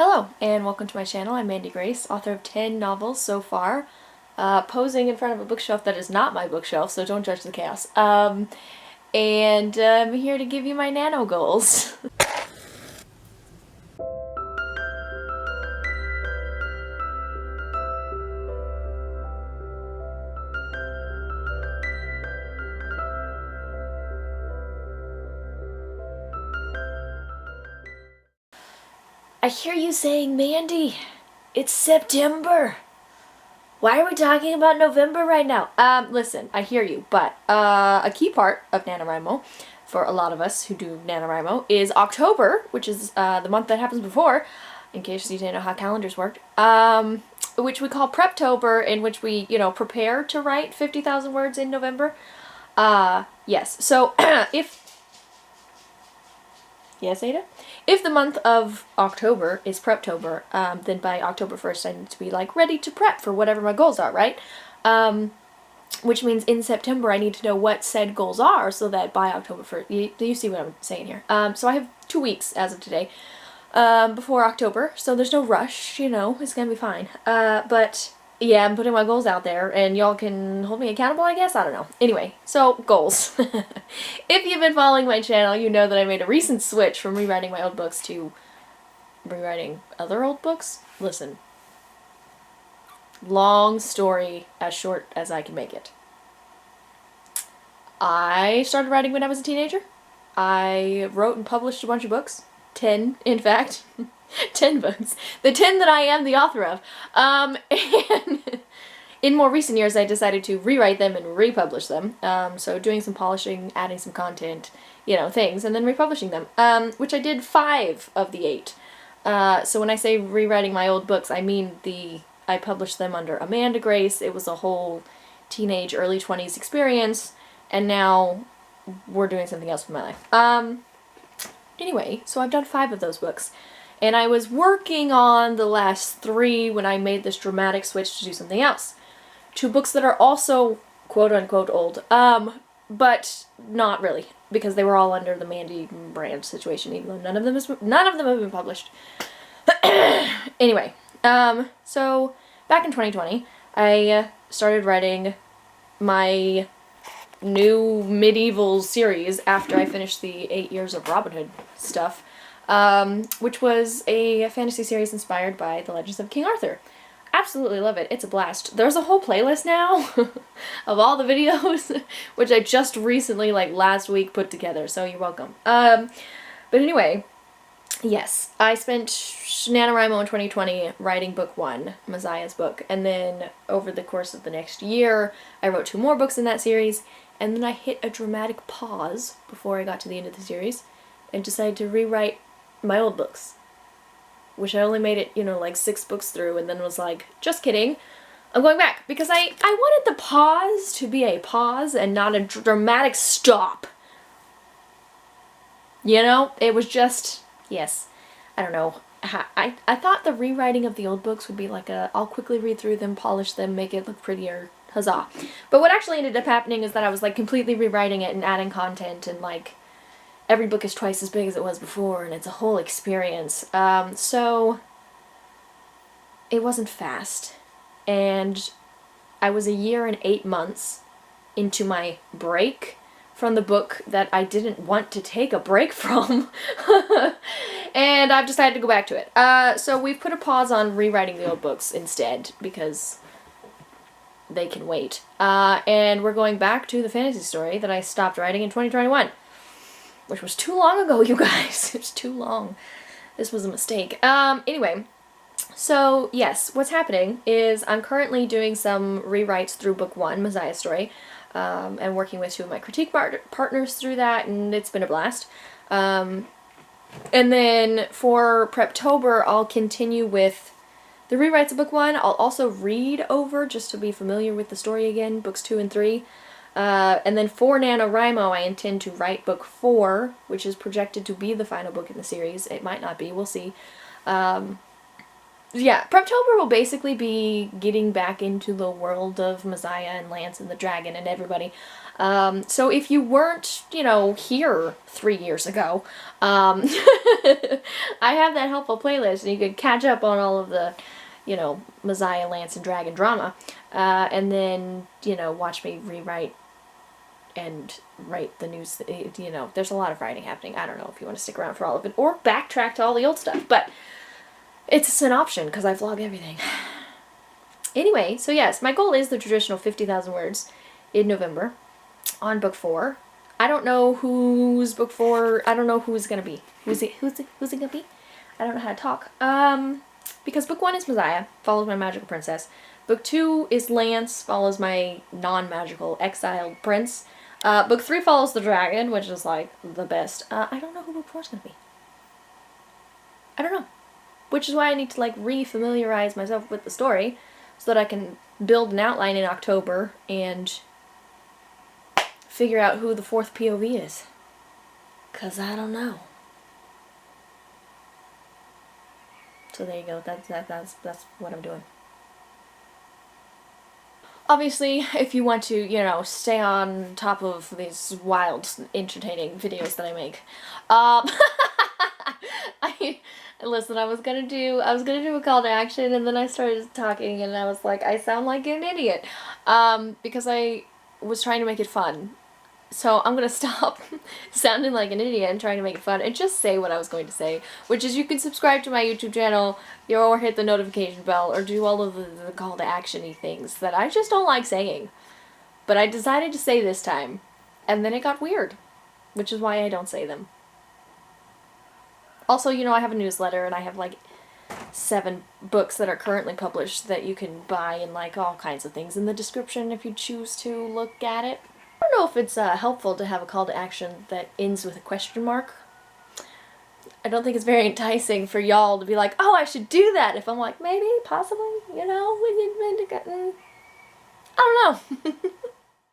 Hello, and welcome to my channel. I'm Mandy Grace, author of 10 novels so far, posing in front of a bookshelf that is not my bookshelf, so don't judge the chaos. And I'm here to give you my nano goals. I hear you saying, Mandy, it's September. Why are we talking about November right now? Listen, I hear you, but a key part of NaNoWriMo, for a lot of us who do NaNoWriMo, is October, which is the month that happens before, in case you didn't know how calendars worked, which we call Preptober, in which we, prepare to write 50,000 words in November. Yes, so Yes, Ada? If the month of October is Preptober, then by October 1st I need to be, ready to prep for whatever my goals are, right? Which means in September I need to know what said goals are so that by October 1st, you see what I'm saying here. So I have 2 weeks as of today before October, so there's no rush, it's gonna be fine. But yeah, I'm putting my goals out there, and y'all can hold me accountable, I guess? I don't know. Anyway, so, goals. If you've been following my channel, you know that I made a recent switch from rewriting my old books to rewriting other old books. Listen. Long story, as short as I can make it. I started writing when I was a teenager. I wrote and published a bunch of books. 10, in fact. 10 books. The 10 that I am the author of. And in more recent years I decided to rewrite them and republish them. So doing some polishing, adding some content, things, and then republishing them. Which I did 5 of the 8. So when I say rewriting my old books, I mean I published them under Amanda Grace. It was a whole teenage, early 20s experience, and now we're doing something else with my life. Anyway, so I've done 5 of those books. And I was working on the last 3 when I made this dramatic switch to do something else. 2 books that are also quote-unquote old, but not really, because they were all under the Mandi brand situation, even though none of them have been published. Anyway, so back in 2020, I started writing my new medieval series after I finished the 8 Years of Robin Hood stuff. Which was a fantasy series inspired by the Legends of King Arthur. Absolutely love it. It's a blast. There's a whole playlist now of all the videos, which I just recently, last week, put together, so you're welcome. But anyway, yes, I spent NaNoWriMo in 2020 writing book 1, Messiah's book, and then over the course of the next year, I wrote 2 more books in that series, and then I hit a dramatic pause before I got to the end of the series, and decided to rewrite my old books, which I only made it, 6 books through, and then was like, just kidding, I'm going back, because I wanted the pause to be a pause and not a dramatic stop. It was just, yes, I don't know, I thought the rewriting of the old books would be like I'll quickly read through them, polish them, make it look prettier, huzzah. But what actually ended up happening is that I was, completely rewriting it and adding content, and, every book is twice as big as it was before, and it's a whole experience. So it wasn't fast. And I was a year and 8 months into my break from the book that I didn't want to take a break from. And I've decided to go back to it. So we've put a pause on rewriting the old books instead, because they can wait. And we're going back to the fantasy story that I stopped writing in 2021. Which was too long ago, you guys. It was too long. This was a mistake. Anyway, so yes, what's happening is I'm currently doing some rewrites through book 1, Messiah's story, and working with 2 of my critique partners through that, and it's been a blast. And then for Preptober, I'll continue with the rewrites of book 1. I'll also read over, just to be familiar with the story again, books 2 and 3. And then for NaNoWriMo, I intend to write book 4, which is projected to be the final book in the series. It might not be, we'll see. yeah, Preptober will basically be getting back into the world of Messiah and Lance and the Dragon and everybody. So if you weren't, you know, here 3 years ago, I have that helpful playlist, and you could catch up on all of the, you know, Messiah, Lance, and Dragon drama, and then, you know, watch me rewrite and write the news. You know, there's a lot of writing happening. I don't know if you want to stick around for all of it, or backtrack to all the old stuff, but it's an option because I vlog everything. Anyway, so yes, my goal is the traditional 50,000 words in November on book 4. I don't know who's book 4. I don't know who's gonna be. Who's it gonna be? I don't know how to talk. Because book 1 is Messiah, follows my magical princess. Book 2 is Lance, follows my non-magical exiled prince. Book 3 follows the dragon, which is like the best. I don't know who book 4 is gonna be. I don't know. Which is why I need to like re-familiarize myself with the story so that I can build an outline in October and figure out who the 4th POV is. 'Cause I don't know. So there you go. That's what I'm doing. Obviously, if you want to, you know, stay on top of these wild, entertaining videos that I make, listen, I was gonna do a call to action, and then I started talking, and I was like, I sound like an idiot, because I was trying to make it fun. So I'm gonna stop sounding like an idiot and trying to make it fun and just say what I was going to say, which is you can subscribe to my YouTube channel, or hit the notification bell, or do all of the call to action-y things that I just don't like saying. But I decided to say this time, and then it got weird, which is why I don't say them. Also, you know, I have a newsletter, and I have like 7 books that are currently published that you can buy, and like all kinds of things in the description if you choose to look at it. I don't know if it's helpful to have a call to action that ends with a question mark. I don't think it's very enticing for y'all to be like, oh, I should do that, if I'm like, maybe, possibly, you know, I don't know.